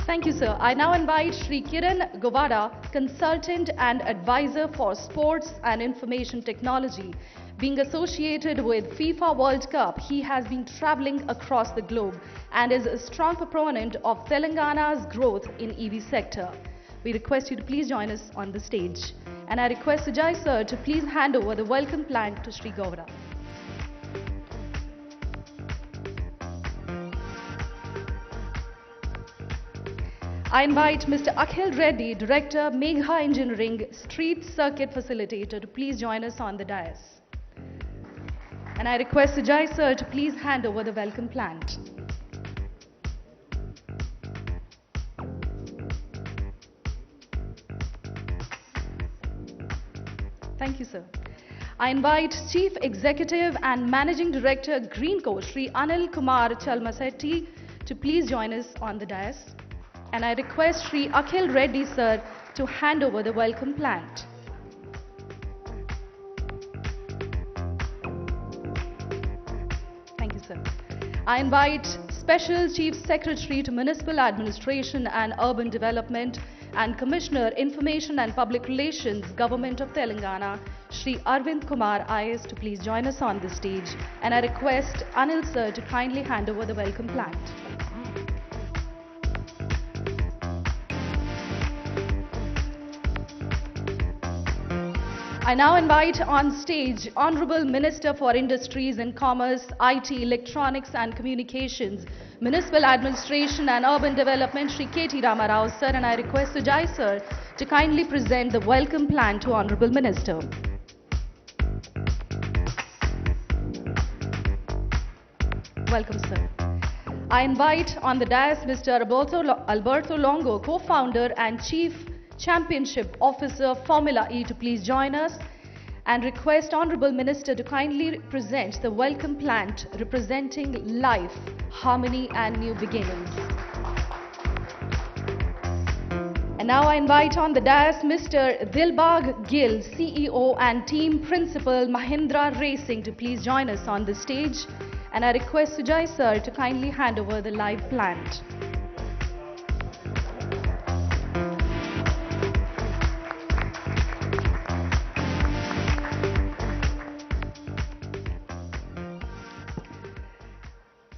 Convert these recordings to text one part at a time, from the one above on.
Thank you, sir. I now invite Shri Kiran Govada, Consultant and Advisor for Sports and Information Technology. Being associated with FIFA World Cup, he has been traveling across the globe and is a strong proponent of Telangana's growth in EV sector. We request you to please join us on the stage. And I request Sujay sir to please hand over the welcome plank to Shri Govada. I invite Mr. Akhil Reddy, Director, Megha Engineering, Street Circuit Facilitator, to please join us on the dais. And I request Sujay sir to please hand over the welcome plant. Thank you, sir. I invite Chief Executive and Managing Director, Greenco, Shri Anil Kumar Chalmasetti, to please join us on the dais. And I request Shri Akhil Reddy sir to hand over the welcome plant. Thank you, sir. I invite Special Chief Secretary to Municipal Administration and Urban Development and Commissioner Information and Public Relations, Government of Telangana, Shri Arvind Kumar IS, to please join us on the stage. And I request Anil sir to kindly hand over the welcome plant. I now invite on stage Honorable Minister for Industries and Commerce, IT, Electronics and Communications, Municipal Administration and Urban Development, Shri K.T. Ramarao sir, and I request Sujay sir to kindly present the welcome plan to Honorable Minister. Welcome, sir. I invite on the dais Mr. Alberto Longo, co-founder and Chief Championship Officer, Formula E, to please join us, and request Honorable Minister to kindly present the welcome plant representing life, harmony and new beginnings. And now I invite on the dais Mr. Dilbagh Gill, CEO and Team Principal, Mahindra Racing, to please join us on the stage, and I request Sujay sir to kindly hand over the live plant.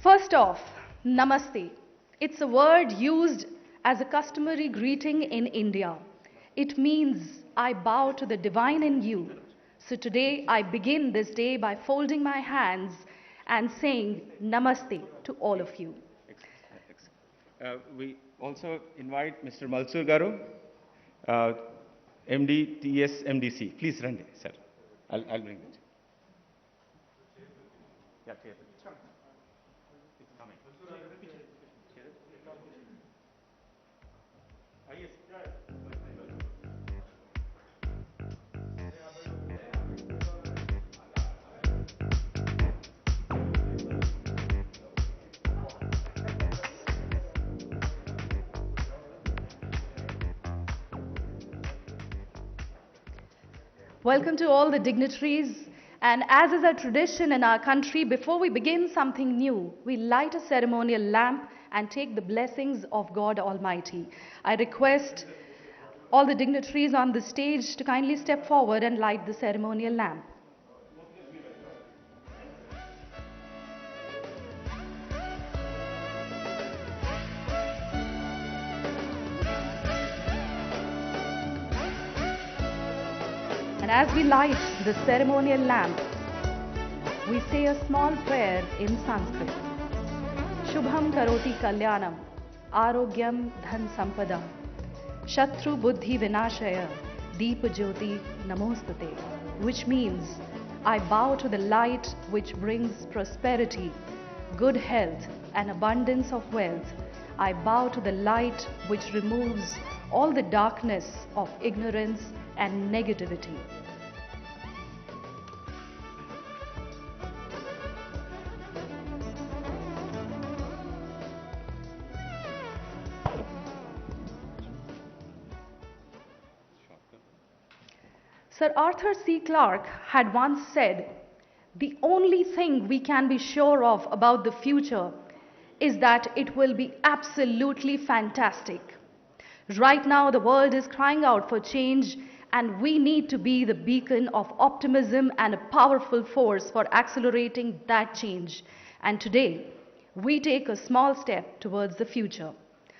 First off, Namaste. It's a word used as a customary greeting in India. It means I bow to the divine in you. So today I begin this day by folding my hands and saying Namaste to all of you. We also invite Mr. Malsur Garu, MD TS MDC. Please run it, sir. I'll bring it. Yeah, clear. Welcome to all the dignitaries, and as is our tradition in our country, before we begin something new, we light a ceremonial lamp and take the blessings of God Almighty. I request all the dignitaries on the stage to kindly step forward and light the ceremonial lamp. And as we light the ceremonial lamp, we say a small prayer in Sanskrit. Shubham karoti kalyanam, arogyam dhan sampada, shatru buddhi vinashaya, deepa jyoti namostute, which means, I bow to the light which brings prosperity, good health and abundance of wealth. I bow to the light which removes all the darkness of ignorance and negativity. Sir Arthur C. Clarke had once said, "The only thing we can be sure of about the future is that it will be absolutely fantastic. Right now, the world is crying out for change, and we need to be the beacon of optimism and a powerful force for accelerating that change. And today, we take a small step towards the future.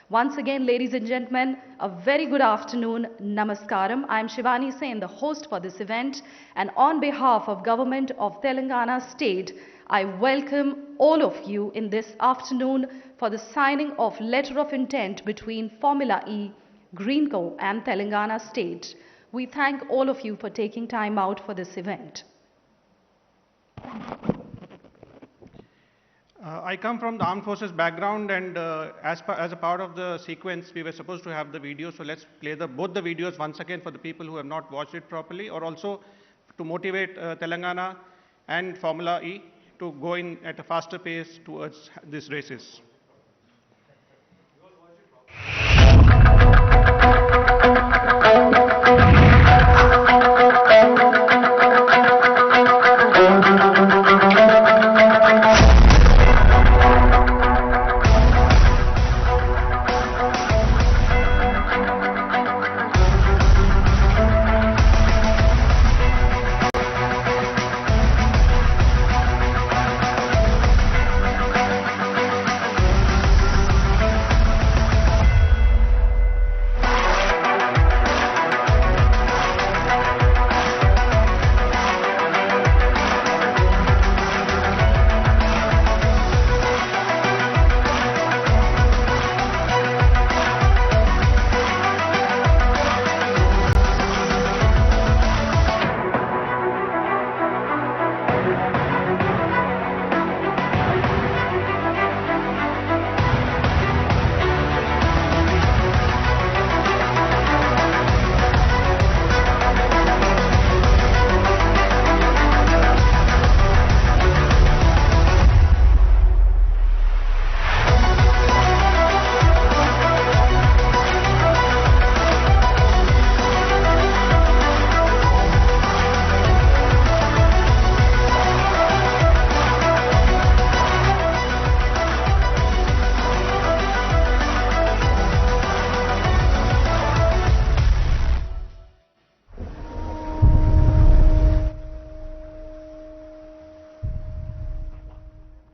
Once again, ladies and gentlemen, a very good afternoon. Namaskaram. I am Shivani Sen, the host for this event, and on behalf of Government of Telangana State, I welcome all of you in this afternoon for the signing of letter of intent between Formula E, Greenco and Telangana State. We thank all of you for taking time out for this event. I come from the armed forces background, and as a part of the sequence, we were supposed to have the video. So let's play both the videos once again for the people who have not watched it properly, or also to motivate Telangana and Formula E to go in at a faster pace towards these races.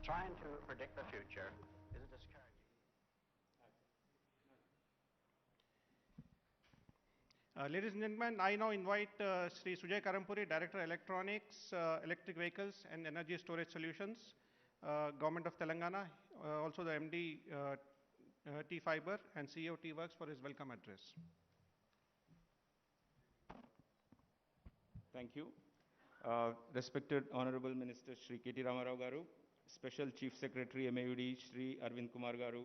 Trying to predict the future is a discouraging. Ladies and gentlemen, I now invite Sri Sujay Karampuri, Director Electronics, Electric Vehicles and Energy Storage Solutions, Government of Telangana, also the MD T-Fiber and CEO T-Works for his welcome address. Thank you. Respected Honorable Minister Shri K.T. Ramarao Garu, Special Chief Secretary MAUD Shri Arvind Kumar Garu,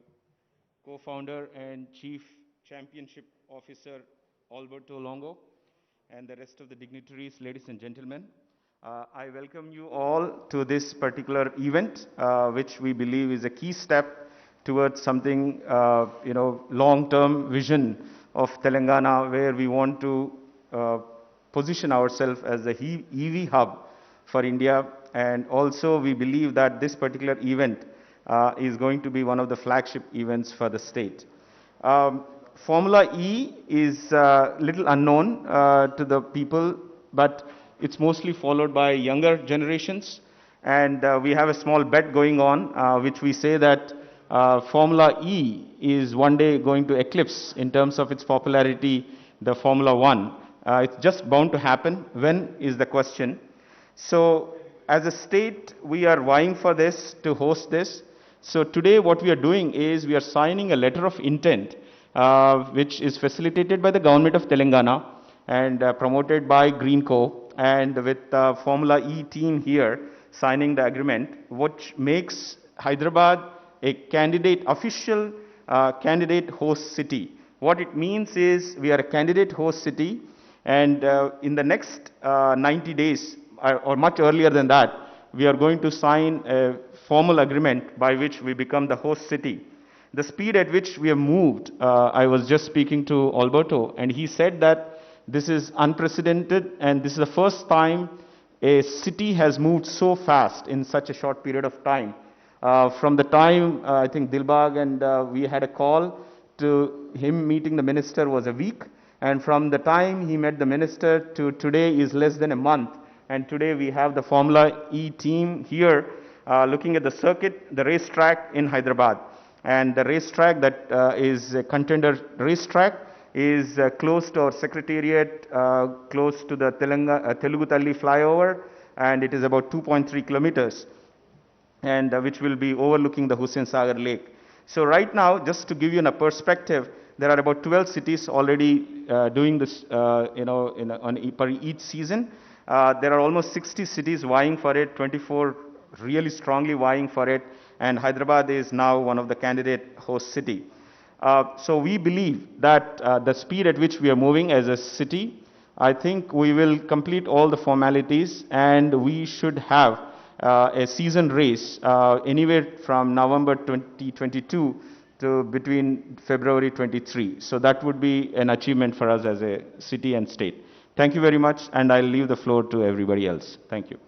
Co-Founder and Chief Championship Officer Alberto Longo, and the rest of the dignitaries, ladies and gentlemen. I welcome you all to this particular event, which we believe is a key step towards something, long-term vision of Telangana, where we want to position ourselves as the EV hub for India. And also we believe that this particular event is going to be one of the flagship events for the state. Formula E is little unknown to the people, but it's mostly followed by younger generations. And we have a small bet going on, which we say that Formula E is one day going to eclipse in terms of its popularity the Formula One. It's just bound to happen. When is the question? So as a state, we are vying for this, to host this. So today what we are doing is we are signing a letter of intent, which is facilitated by the Government of Telangana and promoted by Greenco, and with Formula E team here signing the agreement, which makes Hyderabad a official candidate host city. What it means is we are a candidate host city, and in the next 90 days, or much earlier than that, we are going to sign a formal agreement by which we become the host city. The speed at which we have moved, I was just speaking to Alberto, and he said that this is unprecedented, and this is the first time a city has moved so fast in such a short period of time. From the time, I think Dilbag and we had a call to him meeting the minister was a week. And from the time he met the minister to today is less than a month. And today we have the Formula E team here looking at the circuit, the racetrack in Hyderabad. And the racetrack that is a contender racetrack is close to our secretariat, close to the Telugu Talli flyover, and it is about 2.3 kilometers, and which will be overlooking the Hussain Sagar Lake. So right now, just to give you a perspective, there are about 12 cities already doing this, per each season. There are almost 60 cities vying for it, 24 really strongly vying for it, and Hyderabad is now one of the candidate host city. So we believe that the speed at which we are moving as a city, I think we will complete all the formalities and we should have a season race anywhere from November 2022 to between February 23. So that would be an achievement for us as a city and state. Thank you very much, and I'll leave the floor to everybody else. Thank you.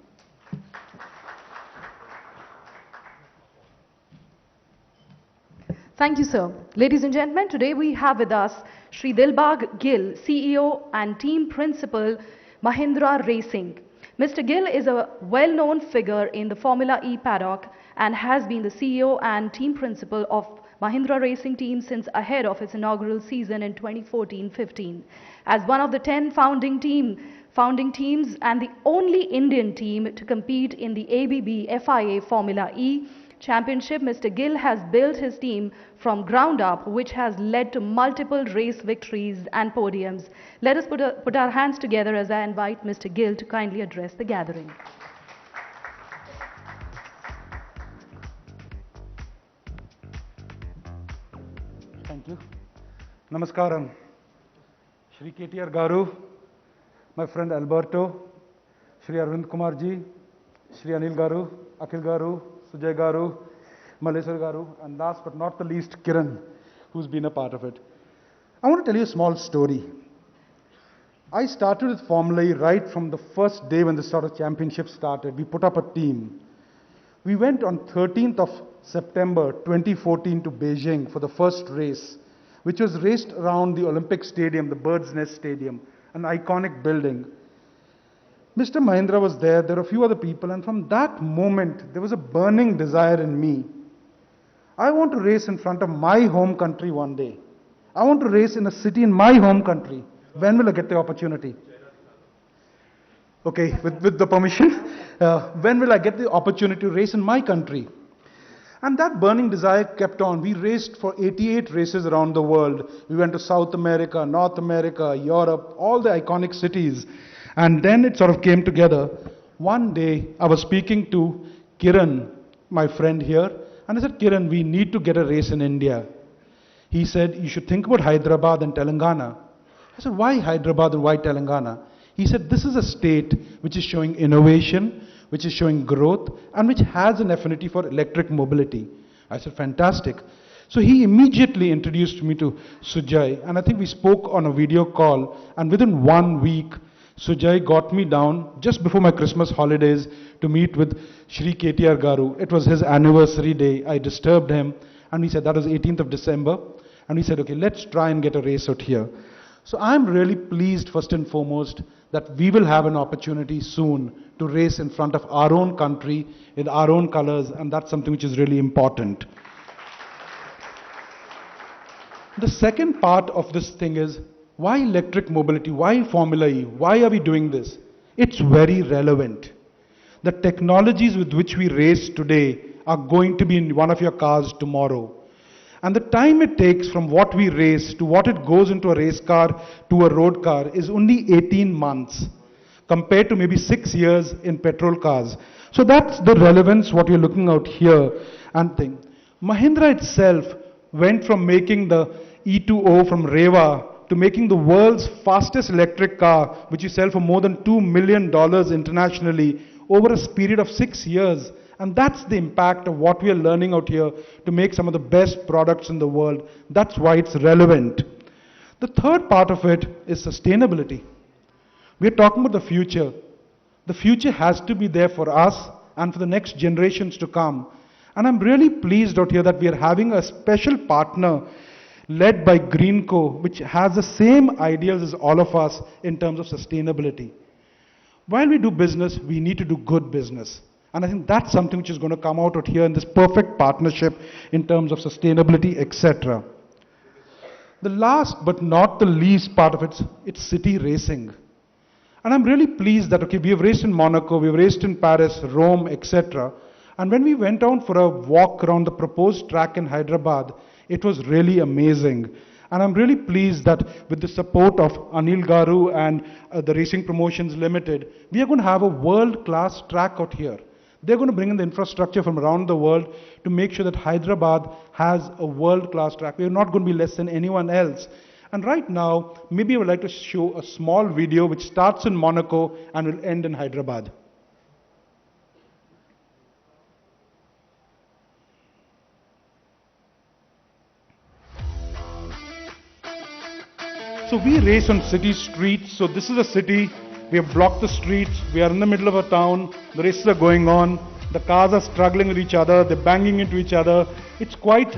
Thank you, sir. Ladies and gentlemen, today we have with us Shri Dilbag Gill, CEO and Team Principal, Mahindra Racing. Mr. Gill is a well-known figure in the Formula E paddock and has been the CEO and Team Principal of Mahindra Racing team since ahead of its inaugural season in 2014-15. As one of the 10 founding teams and the only Indian team to compete in the ABB FIA Formula E Championship, Mr. Gill has built his team from ground up, which has led to multiple race victories and podiums. Let us put our hands together as I invite Mr. Gill to kindly address the gathering. Thank you. Namaskaram. Shri Kakatiya Garu, my friend Alberto, Shri Arvind Kumar ji, Shri Anil Garu, Akhil Garu, Sujay Garu, Maleswar Garu, and last but not the least, Kiran, who's been a part of it. I want to tell you a small story. I started with Formula E right from the first day when the sort of championship started. We put up a team. We went on 13th of September 2014 to Beijing for the first race, which was raced around the Olympic Stadium, the Bird's Nest Stadium, an iconic building. Mr. Mahindra was there, there were a few other people, and from that moment, there was a burning desire in me. I want to race in front of my home country one day. I want to race in a city in my home country. When will I get the opportunity? Okay, with the permission, when will I get the opportunity to race in my country? And that burning desire kept on. We raced for 88 races around the world. We went to South America, North America, Europe, all the iconic cities. And then it sort of came together. One day, I was speaking to Kiran, my friend here, and I said, Kiran, we need to get a race in India. He said, you should think about Hyderabad and Telangana. I said, why Hyderabad and why Telangana? He said, this is a state which is showing innovation, which is showing growth, and which has an affinity for electric mobility. I said, fantastic. So he immediately introduced me to Sujay, and I think we spoke on a video call, and within 1 week, Sujay got me down just before my Christmas holidays to meet with Shri Kakatiya Garu. It was his anniversary day. I disturbed him, and we said that was 18th of December, and we said, okay, let's try and get a race out here. So I'm really pleased, first and foremost, that we will have an opportunity soon to race in front of our own country in our own colors, and that's something which is really important. The second part of this thing is, why electric mobility? Why Formula E? Why are we doing this? It's very relevant. The technologies with which we race today are going to be in one of your cars tomorrow. And the time it takes from what we race to what it goes into a race car to a road car is only 18 months compared to maybe 6 years in petrol cars. So that's the relevance what you're looking out here and thing. Mahindra itself went from making the E2O from Rewa to making the world's fastest electric car, which you sell for more than $2 million internationally over a period of 6 years. And that's the impact of what we are learning out here to make some of the best products in the world. That's why it's relevant. The third part of it is sustainability. We're talking about the future. The future has to be there for us and for the next generations to come. And I'm really pleased out here that we are having a special partner led by Greenco, which has the same ideals as all of us in terms of sustainability. While we do business, we need to do good business. And I think that's something which is going to come out here in this perfect partnership in terms of sustainability, etc. The last but not the least part of it's city racing. And I'm really pleased that, okay, we have raced in Monaco, we've raced in Paris, Rome, etc. And when we went out for a walk around the proposed track in Hyderabad, it was really amazing. And I'm really pleased that with the support of Anil Garu and the Racing Promotions Limited, we are going to have a world-class track out here. They're going to bring in the infrastructure from around the world to make sure that Hyderabad has a world-class track. We're not going to be less than anyone else. And right now, maybe I would like to show a small video which starts in Monaco and will end in Hyderabad. So we race on city streets. So this is a city. We have blocked the streets. We are in the middle of a town. The races are going on. The cars are struggling with each other. They're banging into each other. It's quite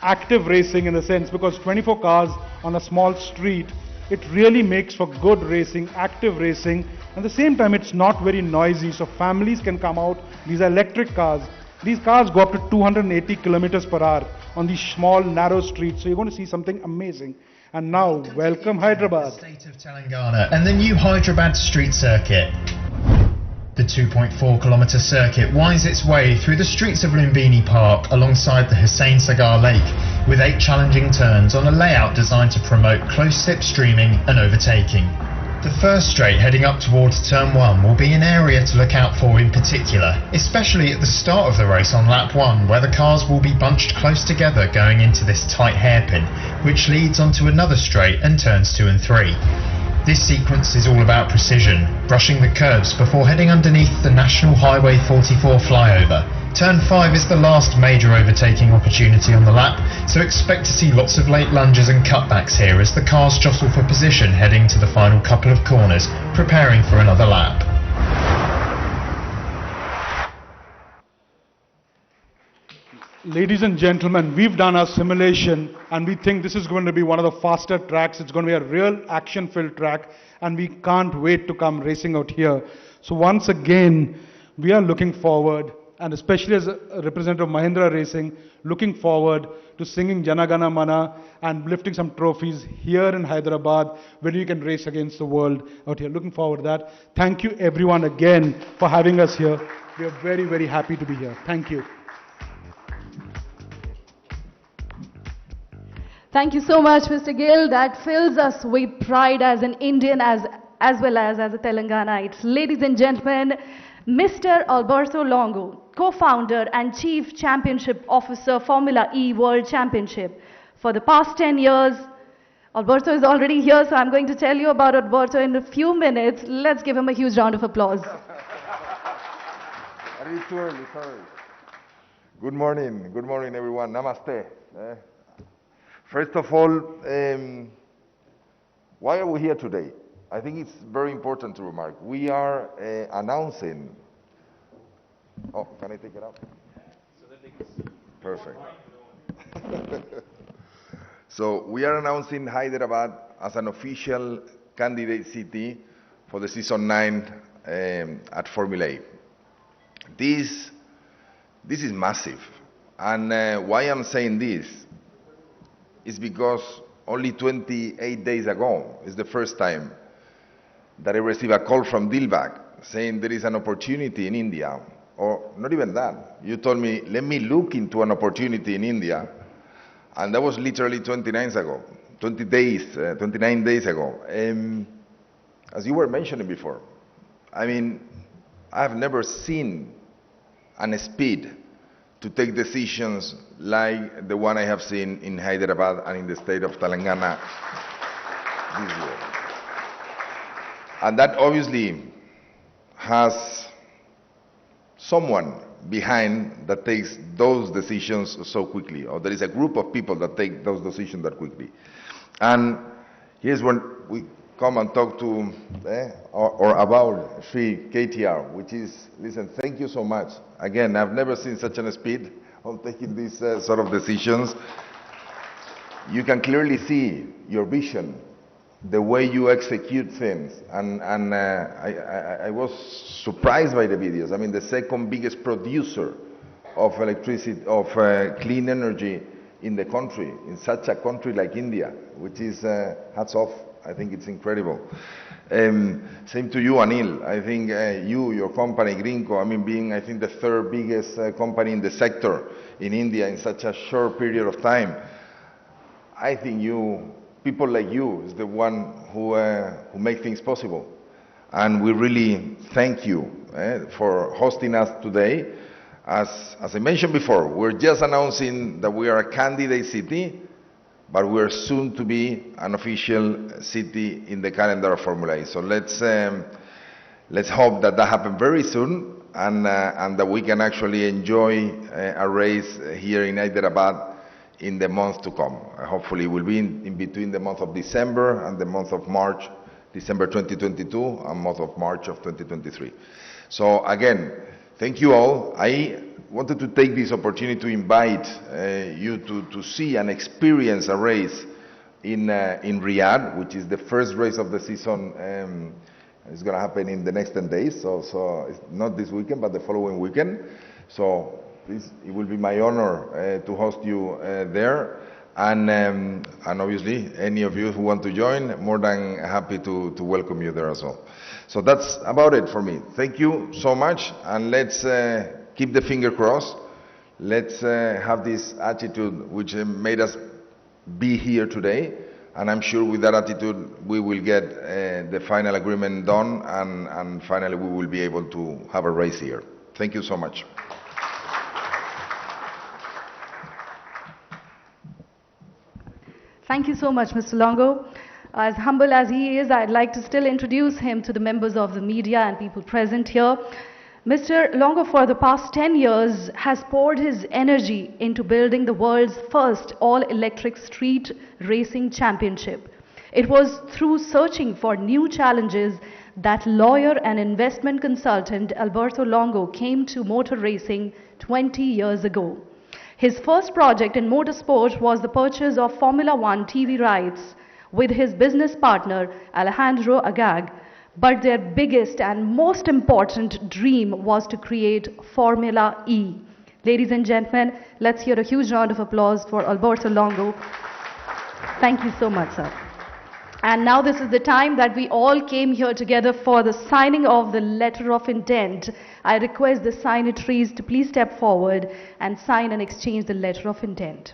active racing in a sense, because 24 cars on a small street, it really makes for good racing, active racing. At the same time, it's not very noisy, so families can come out. These are electric cars. These cars go up to 280 kilometers per hour on these small, narrow streets. So you're going to see something amazing. And now, welcome Hyderabad. The state of Telangana and the new Hyderabad street circuit. The 2.4-kilometre circuit winds its way through the streets of Lumbini Park alongside the Hussain Sagar Lake, with 8 challenging turns on a layout designed to promote close slipstreaming and overtaking. The first straight heading up towards Turn 1 will be an area to look out for in particular, especially at the start of the race on lap 1, where the cars will be bunched close together going into this tight hairpin, which leads onto another straight and turns 2 and 3. This sequence is all about precision, brushing the curbs before heading underneath the National Highway 44 flyover. Turn 5 is the last major overtaking opportunity on the lap, so expect to see lots of late lunges and cutbacks here as the cars jostle for position heading to the final couple of corners, preparing for another lap. Ladies and gentlemen, we've done our simulation and we think this is going to be one of the faster tracks. It's going to be a real action-filled track and we can't wait to come racing out here. So once again, we are looking forward, and especially as a representative of Mahindra Racing, looking forward to singing Jana Gana Mana and lifting some trophies here in Hyderabad where you can race against the world out here. Looking forward to that. Thank you everyone again for having us here. We are very, very happy to be here. Thank you. Thank you so much, Mr. Gill. That fills us with pride as an Indian as well as a Telanganite. Ladies and gentlemen, Mr. Alberto Longo, co-founder and chief championship officer, Formula E World Championship. For the past 10 years, Alberto is already here, so I'm going to tell you about Alberto in a few minutes. Let's give him a huge round of applause. Are you too early? Sorry. Good morning everyone. Namaste. First of all, why are we here today? I think it's very important to remark. We are announcing. Oh, can I take it out? Perfect. So we are announcing Hyderabad as an official candidate city for the season 9 at Formula E. This is massive, and why I'm saying this is because only 28 days ago is the first time that I received a call from Dilbag saying there is an opportunity in India, or not even that. You told me, let me look into an opportunity in India, and that was literally 29 days ago. As you were mentioning before, I mean, I have never seen an speed to take decisions like the one I have seen in Hyderabad and in the state of Telangana this year. And that obviously has someone behind that takes those decisions so quickly, or there is a group of people that take those decisions that quickly. And here's when we come and talk to or about Sri KTR, which is, listen, thank you so much. Again, I've never seen such a speed on taking these sort of decisions. You can clearly see your vision, the way you execute things, and I was surprised by the videos. I mean, the second biggest producer of electricity, of clean energy in the country, in such a country like India, which is hats off. I think it's incredible. Same to you, Anil. I think your company, Greenco, I mean, being, I think, the third biggest company in the sector in India in such a short period of time, I think people like you is the one who make things possible. And we really thank you for hosting us today. As I mentioned before, we're just announcing that we are a candidate city, but we're soon to be an official city in the calendar of Formula E. So let's hope that happens very soon, and that we can actually enjoy a race here in Hyderabad in the months to come. Hopefully it will be in between the month of December and the month of March, December 2022 and month of March of 2023. So again, thank you all. I wanted to take this opportunity to invite you to see and experience a race in Riyadh, which is the first race of the season. It's going to happen in the next 10 days, so it's not this weekend, but the following weekend. So please, it will be my honor to host you there. And obviously, any of you who want to join, more than happy to welcome you there as well. So that's about it for me. Thank you so much, and let's keep the finger crossed. Let's have this attitude which made us be here today, and I'm sure with that attitude we will get the final agreement done, and finally we will be able to have a race here. Thank you so much. Thank you so much, Mr. Longo. As humble as he is, I'd like to still introduce him to the members of the media and people present here. Mr. Longo, for the past 10 years, has poured his energy into building the world's first all-electric street racing championship. It was through searching for new challenges that lawyer and investment consultant Alberto Longo came to motor racing 20 years ago. His first project in motorsport was the purchase of Formula One TV rights with his business partner Alejandro Agag. But their biggest and most important dream was to create Formula E. Ladies and gentlemen, let's hear a huge round of applause for Alberto Longo. Thank you so much, sir. And now this is the time that we all came here together for the signing of the letter of intent. I request the signatories to please step forward and sign and exchange the letter of intent.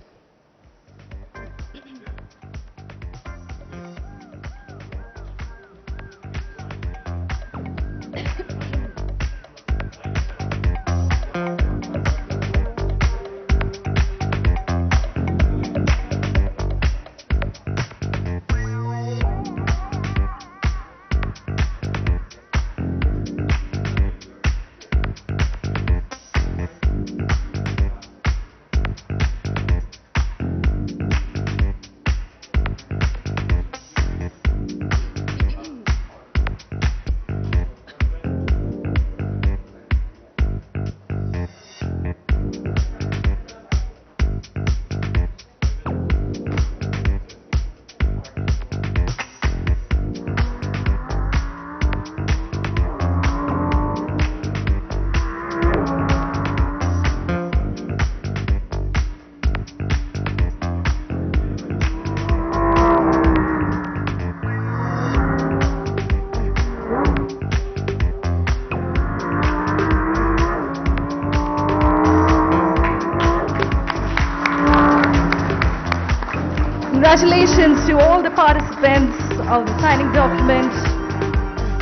Congratulations to all the participants of the signing document.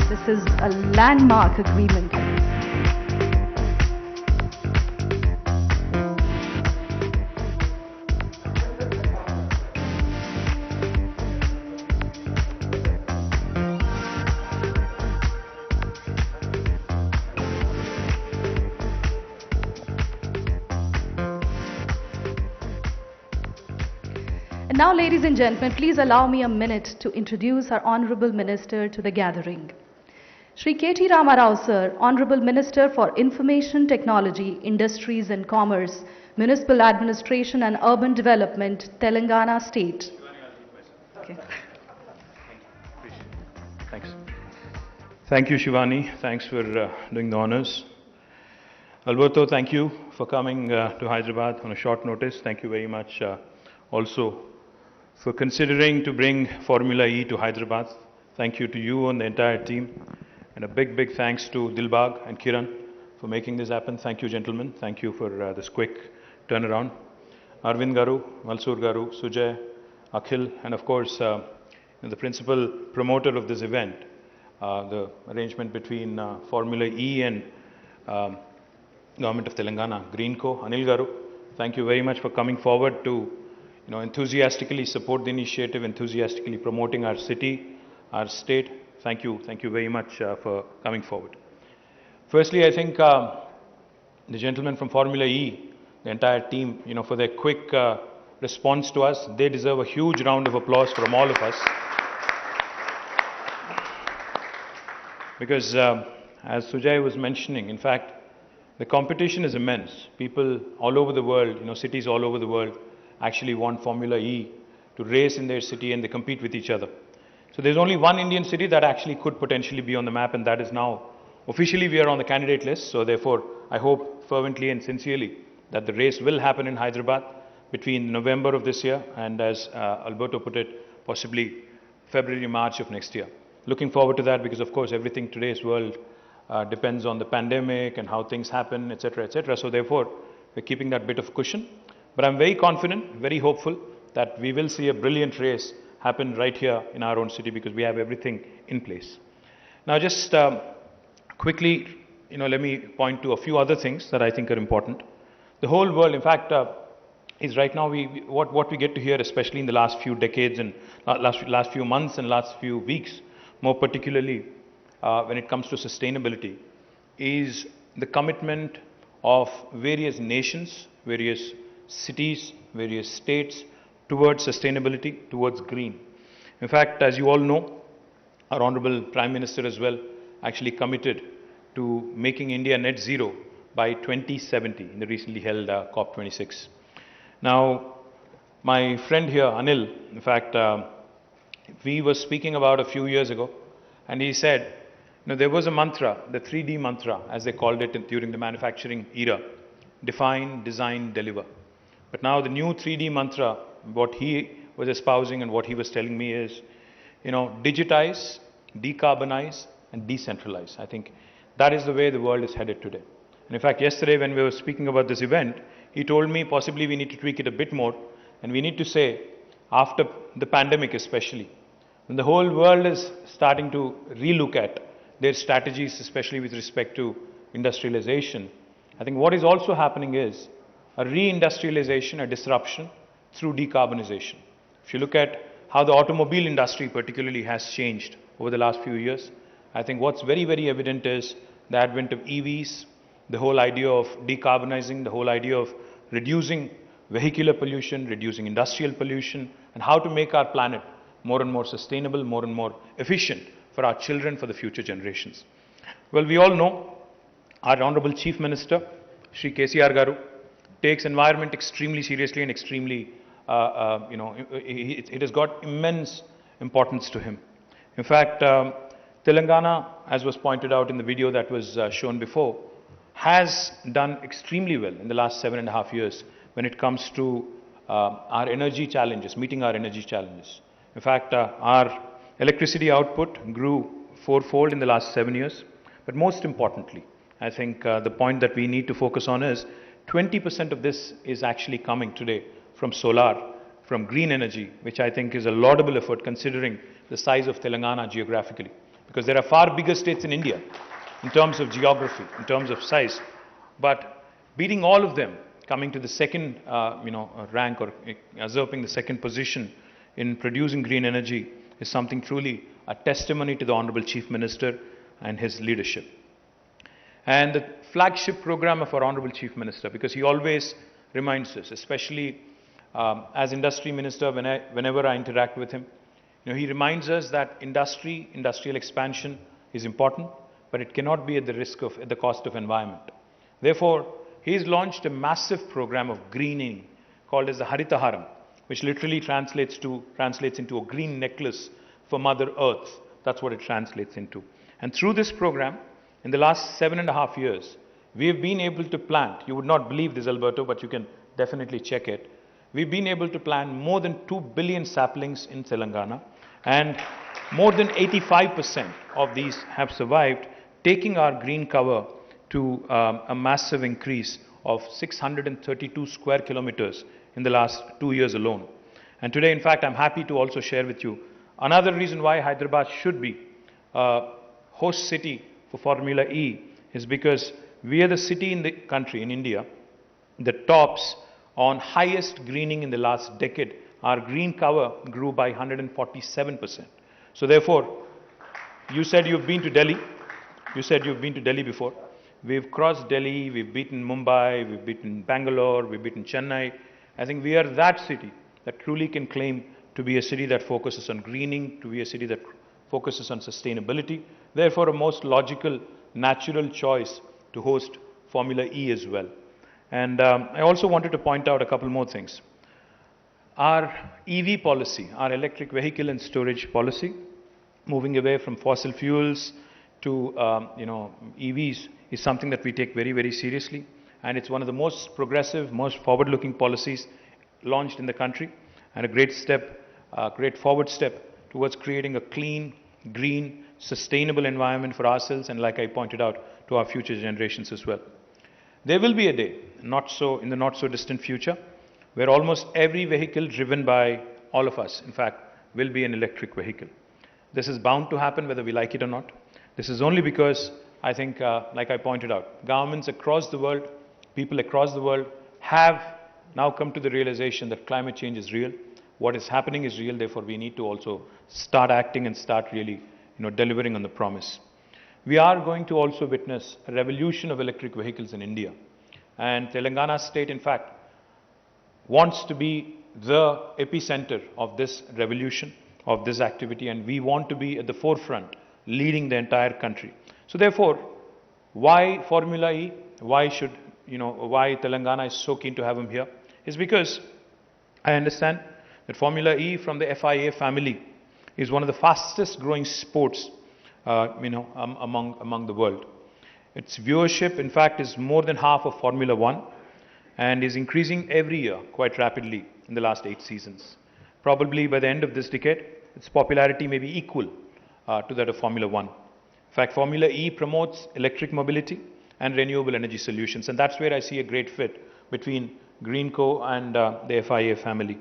This is a landmark agreement. And now, ladies and gentlemen, please allow me a minute to introduce our Honorable Minister to the gathering. Shri K.T. Ramarao sir, Honorable Minister for Information Technology, Industries and Commerce, Municipal Administration and Urban Development, Telangana State. Okay. Thanks. Thank you, Shivani. Thanks for doing the honors. Alberto, thank you for coming to Hyderabad on a short notice. Thank you very much also for considering to bring Formula E to Hyderabad. Thank you to you and the entire team. And a big, big thanks to Dilbag and Kiran for making this happen. Thank you, gentlemen. Thank you for this quick turnaround. Arvind Garu, Malsoor Garu, Sujay, Akhil, and of course, the principal promoter of this event, the arrangement between Formula E and Government of Telangana, Greenco, Anil Garu. Thank you very much for coming forward to enthusiastically support the initiative, enthusiastically promoting our city, our state. Thank you very much for coming forward. Firstly, I think the gentlemen from Formula E, the entire team, for their quick response to us, they deserve a huge round of applause from all of us. Because as Sujay was mentioning, in fact, the competition is immense. People all over the world, cities all over the world actually want Formula E to race in their city, and they compete with each other. So there's only one Indian city that actually could potentially be on the map, and that is now, officially we are on the candidate list. So therefore, I hope fervently and sincerely that the race will happen in Hyderabad between November of this year and, as Alberto put it, possibly February, March of next year. Looking forward to that, because of course everything today's world depends on the pandemic and how things happen, etc., etc. So therefore, we're keeping that bit of cushion. But I'm very confident, very hopeful that we will see a brilliant race happen right here in our own city, because we have everything in place. Now just quickly, let me point to a few other things that I think are important. The whole world, in fact, is right now, what we get to hear, especially in the last few decades and last few months and last few weeks, more particularly when it comes to sustainability, is the commitment of various nations, various cities, various states towards sustainability, towards green. In fact, as you all know, our Honorable Prime Minister as well actually committed to making India net zero by 2070 in the recently held COP26. Now, my friend here, Anil, in fact, we were speaking about a few years ago, and he said, there was a mantra, the 3D mantra, as they called it during the manufacturing era: define, design, deliver. But now the new 3D mantra, what he was espousing and what he was telling me is, digitize, decarbonize, and decentralize. I think that is the way the world is headed today. And in fact, yesterday when we were speaking about this event, he told me possibly we need to tweak it a bit more, and we need to say, after the pandemic especially, when the whole world is starting to relook at their strategies, especially with respect to industrialization, I think what is also happening is a reindustrialization, a disruption through decarbonization. If you look at how the automobile industry particularly has changed over the last few years, I think what's very, very evident is the advent of EVs, the whole idea of decarbonizing, the whole idea of reducing vehicular pollution, reducing industrial pollution, and how to make our planet more and more sustainable, more and more efficient for our children, for the future generations. Well, we all know our Honorable Chief Minister, Shri KCR Garu, takes environment extremely seriously and extremely, it has got immense importance to him. In fact, Telangana, as was pointed out in the video that was shown before, has done extremely well in the last 7.5 years when it comes to our energy challenges, meeting our energy challenges. In fact, our electricity output grew 4-fold in the last 7 years. But most importantly, I think the point that we need to focus on is 20% of this is actually coming today from solar, from green energy, which I think is a laudable effort considering the size of Telangana geographically. Because there are far bigger states in India in terms of geography, in terms of size. But beating all of them, coming to the second rank, or usurping the second position in producing green energy, is something truly a testimony to the Honorable Chief Minister and his leadership. And the flagship program of our Honorable Chief Minister, because he always reminds us, especially As industry minister, whenever I interact with him, he reminds us that industrial expansion is important, but it cannot be at the cost of environment. Therefore, he's launched a massive program of greening called as the Haritaharam, which literally translates into a green necklace for Mother Earth. That's what it translates into. And through this program, in the last 7.5 years, we have been able to plant, you would not believe this, Alberto, but you can definitely check it. We've been able to plant more than 2 billion saplings in Telangana, and more than 85% of these have survived, taking our green cover to a massive increase of 632 square kilometers in the last 2 years alone. And today, in fact, I'm happy to also share with you another reason why Hyderabad should be a host city for Formula E is because we are the city in the country, in India, that tops on highest greening in the last decade. Our green cover grew by 147%. So therefore, you said you've been to Delhi. You said you've been to Delhi before. We've crossed Delhi, we've beaten Mumbai, we've beaten Bangalore, we've beaten Chennai. I think we are that city that truly can claim to be a city that focuses on greening, to be a city that focuses on sustainability. Therefore, a most logical, natural choice to host Formula E as well. And I also wanted to point out a couple more things. Our EV policy, our electric vehicle and storage policy, moving away from fossil fuels to EVs, is something that we take very, very seriously. And it's one of the most progressive, most forward-looking policies launched in the country, and a great step, great forward step towards creating a clean, green, sustainable environment for ourselves and, like I pointed out, to our future generations as well. There will be a day, in the not so distant future, where almost every vehicle driven by all of us, in fact, will be an electric vehicle. This is bound to happen whether we like it or not. This is only because I think, like I pointed out, governments across the world, people across the world have now come to the realization that climate change is real. What is happening is real, therefore we need to also start acting and start really delivering on the promise. We are going to also witness a revolution of electric vehicles in India. And Telangana state, in fact, wants to be the epicenter of this revolution, of this activity, and we want to be at the forefront, leading the entire country. So therefore, why Formula E? Why Telangana is so keen to have him here? Is because I understand that Formula E from the FIA family is one of the fastest growing sports among the world. Its viewership, in fact, is more than half of Formula One and is increasing every year quite rapidly in the last 8 seasons. Probably by the end of this decade, its popularity may be equal to that of Formula One. In fact, Formula E promotes electric mobility and renewable energy solutions, and that's where I see a great fit between Greenco and the FIA family.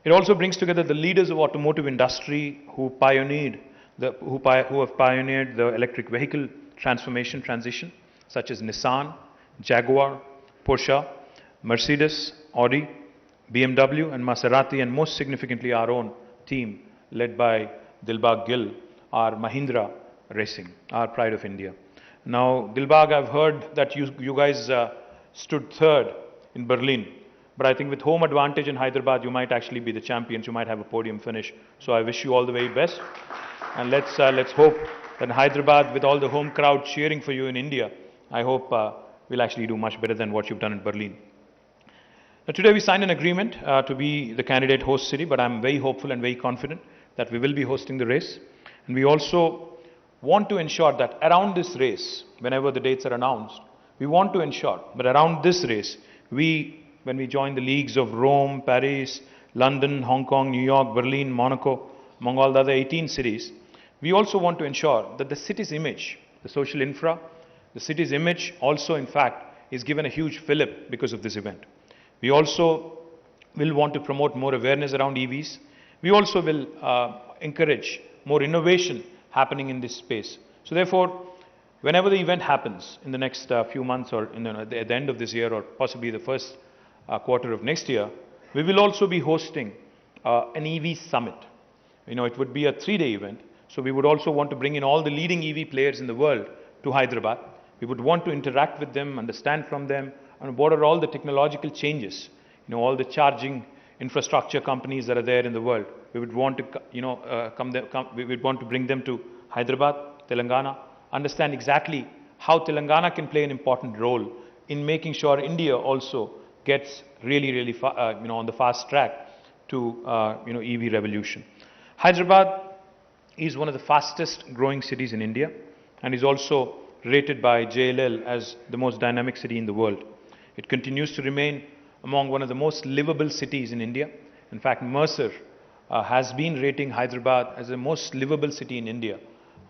It also brings together the leaders of automotive industry who have pioneered the electric vehicle transition, such as Nissan, Jaguar, Porsche, Mercedes, Audi, BMW and Maserati, and most significantly our own team led by Dilbagh Gill, our Mahindra Racing, our pride of India. Now, Dilbagh, I've heard that you guys stood third in Berlin, but I think with home advantage in Hyderabad, you might actually be the champions. You might have a podium finish. So I wish you all the very best. And let's hope that in Hyderabad, with all the home crowd cheering for you in India, I hope we'll actually do much better than what you've done in Berlin. Now, today we signed an agreement to be the candidate host city, but I'm very hopeful and very confident that we will be hosting the race. And we also want to ensure that around this race, whenever the dates are announced, we want to ensure that around this race, when we join the leagues of Rome, Paris, London, Hong Kong, New York, Berlin, Monaco, among all the other 18 cities, we also want to ensure that the city's image, the social infra, the city's image also, in fact, is given a huge fillip because of this event. We also will want to promote more awareness around EVs. We also will encourage more innovation happening in this space. So therefore, whenever the event happens in the next few months or at the end of this year or possibly the first quarter of next year, we will also be hosting an EV summit. It would be a 3-day event. So we would also want to bring in all the leading EV players in the world to Hyderabad. We would want to interact with them, understand from them, and what are all the technological changes, all the charging infrastructure companies that are there in the world. We would want to, we would want to bring them to Hyderabad, Telangana, understand exactly how Telangana can play an important role in making sure India also gets really, on the fast track to, EV revolution. Hyderabad is one of the fastest growing cities in India and is also rated by JLL as the most dynamic city in the world. It continues to remain among one of the most livable cities in India. In fact, Mercer has been rating Hyderabad as the most livable city in India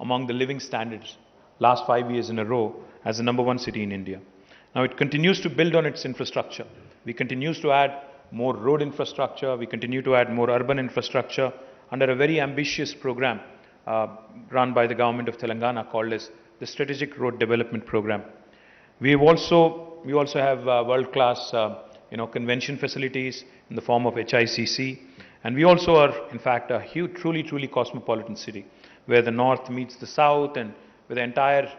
among the living standards last 5 years in a row as the #1 city in India. Now it continues to build on its infrastructure. We continue to add more road infrastructure. We continue to add more urban infrastructure under a very ambitious program run by the government of Telangana called as the Strategic Road Development Program. We also have world-class convention facilities in the form of HICC, and we also are in fact a huge, truly cosmopolitan city where the north meets the south and where the entire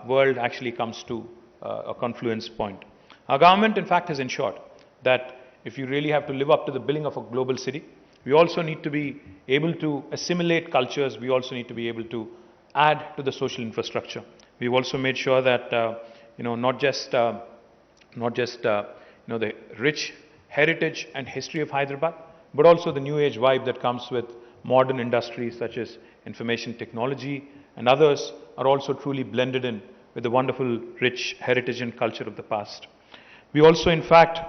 world actually comes to a confluence point. Our government in fact has ensured that if you really have to live up to the billing of a global city, we also need to be able to assimilate cultures. We also need to be able to add to the social infrastructure. We've also made sure that not just the rich heritage and history of Hyderabad, but also the new age vibe that comes with modern industries such as information technology and others are also truly blended in with the wonderful rich heritage and culture of the past. We also in fact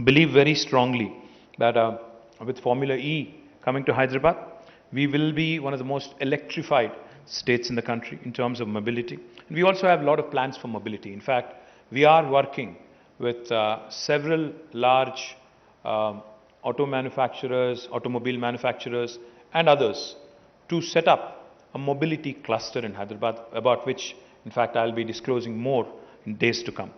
believe very strongly that with Formula E coming to Hyderabad, we will be one of the most electrified states in the country in terms of mobility. And we also have a lot of plans for mobility. In fact, we are working with several large automobile manufacturers and others to set up a mobility cluster in Hyderabad, about which in fact I'll be disclosing more in days to come.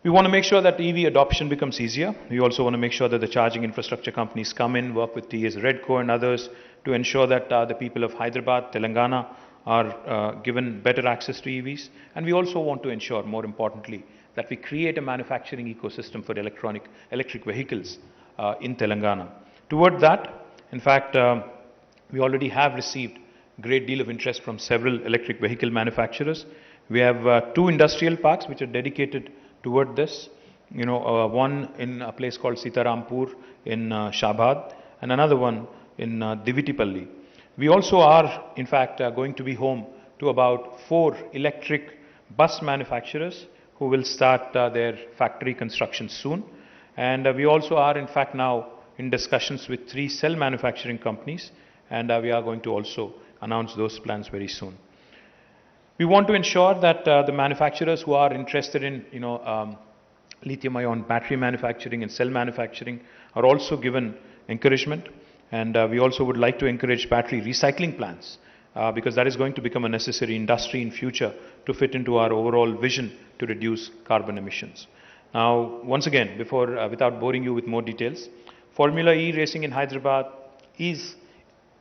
We want to make sure that EV adoption becomes easier. We also want to make sure that the charging infrastructure companies come in, work with TS Redco and others to ensure that the people of Hyderabad, Telangana are given better access to EVs. And we also want to ensure, more importantly, that we create a manufacturing ecosystem for electric vehicles in Telangana. Toward that, in fact, we already have received a great deal of interest from several electric vehicle manufacturers. We have 2 industrial parks which are dedicated toward this, one in a place called Sitarampur in Shabad and another one in Divitipalli. We also are in fact going to be home to about 4 electric bus manufacturers who will start their factory construction soon. And we also are in fact now in discussions with 3 cell manufacturing companies, and we are going to also announce those plans very soon. We want to ensure that the manufacturers who are interested in lithium-ion battery manufacturing and cell manufacturing are also given encouragement, and we also would like to encourage battery recycling plants because that is going to become a necessary industry in future to fit into our overall vision to reduce carbon emissions. Now, once again, without boring you with more details, Formula E racing in Hyderabad is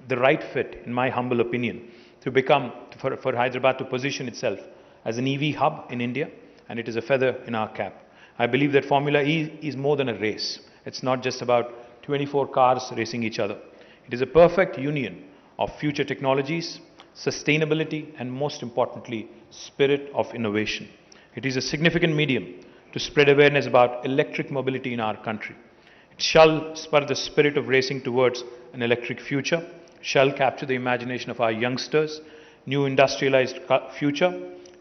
the right fit, in my humble opinion, to become, for Hyderabad to position itself as an EV hub in India, and it is a feather in our cap. I believe that Formula E is more than a race. It's not just about 24 cars racing each other. It is a perfect union of future technologies, sustainability, and most importantly, spirit of innovation. It is a significant medium to spread awareness about electric mobility in our country. It shall spur the spirit of racing towards an electric future, shall capture the imagination of our youngsters, new industrialized future,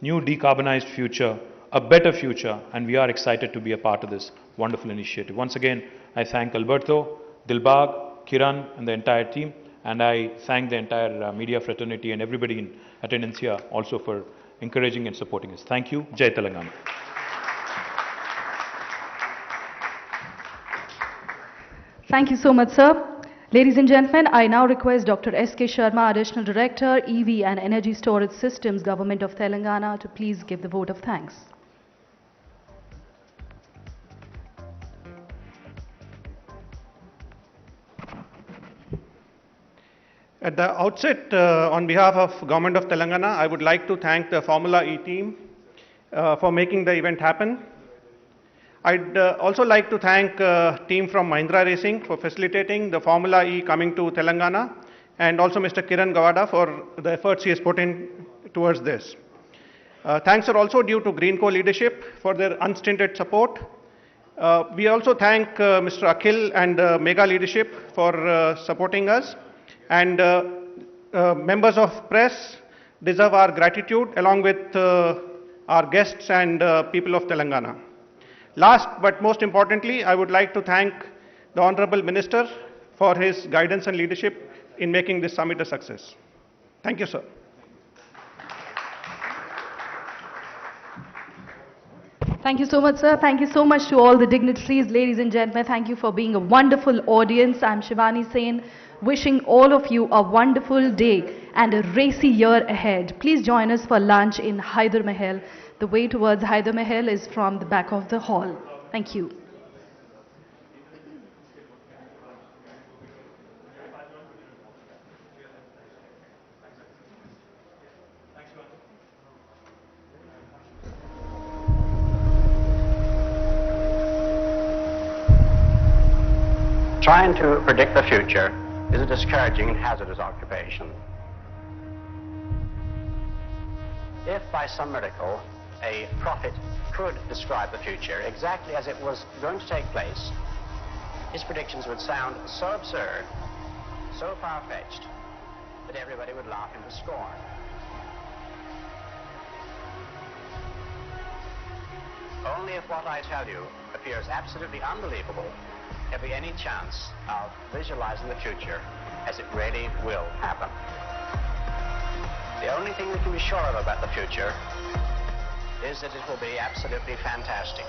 new decarbonized future, a better future, and we are excited to be a part of this wonderful initiative. Once again, I thank Alberto, Dilbag, Kiran and the entire team, and I thank the entire media fraternity and everybody in attendance here also for encouraging and supporting us. Thank you. Jai Telangana. Thank you so much, sir. Ladies and gentlemen, I now request Dr. S.K. Sharma, Additional Director, EV and Energy Storage Systems, Government of Telangana, to please give the vote of thanks. At the outset, on behalf of Government of Telangana, I would like to thank the Formula E team for making the event happen. I'd also like to thank team from Mahindra Racing for facilitating the Formula E coming to Telangana, and also Mr. Kiran Gawada for the efforts he has put in towards this. Thanks are also due to Greenco leadership for their unstinted support. We also thank Mr. Akhil and Mega leadership for supporting us, and members of press deserve our gratitude along with our guests and people of Telangana. Last but most importantly, I would like to thank the Honorable Minister for his guidance and leadership in making this summit a success. Thank you, sir. Thank you so much, sir. Thank you so much to all the dignitaries, ladies and gentlemen. Thank you for being a wonderful audience. I'm Shivani Sen, wishing all of you a wonderful day and a racy year ahead. Please join us for lunch in Hyder Mahal. The way towards Hyder Mahal is from the back of the hall. Thank you. Trying to predict the future is a discouraging and hazardous occupation. If by some miracle a prophet could describe the future exactly as it was going to take place, his predictions would sound so absurd, so far-fetched, that everybody would laugh him to scorn. Only if what I tell you appears absolutely unbelievable have we any chance of visualizing the future as it really will happen. The only thing we can be sure of about the future is that it will be absolutely fantastic.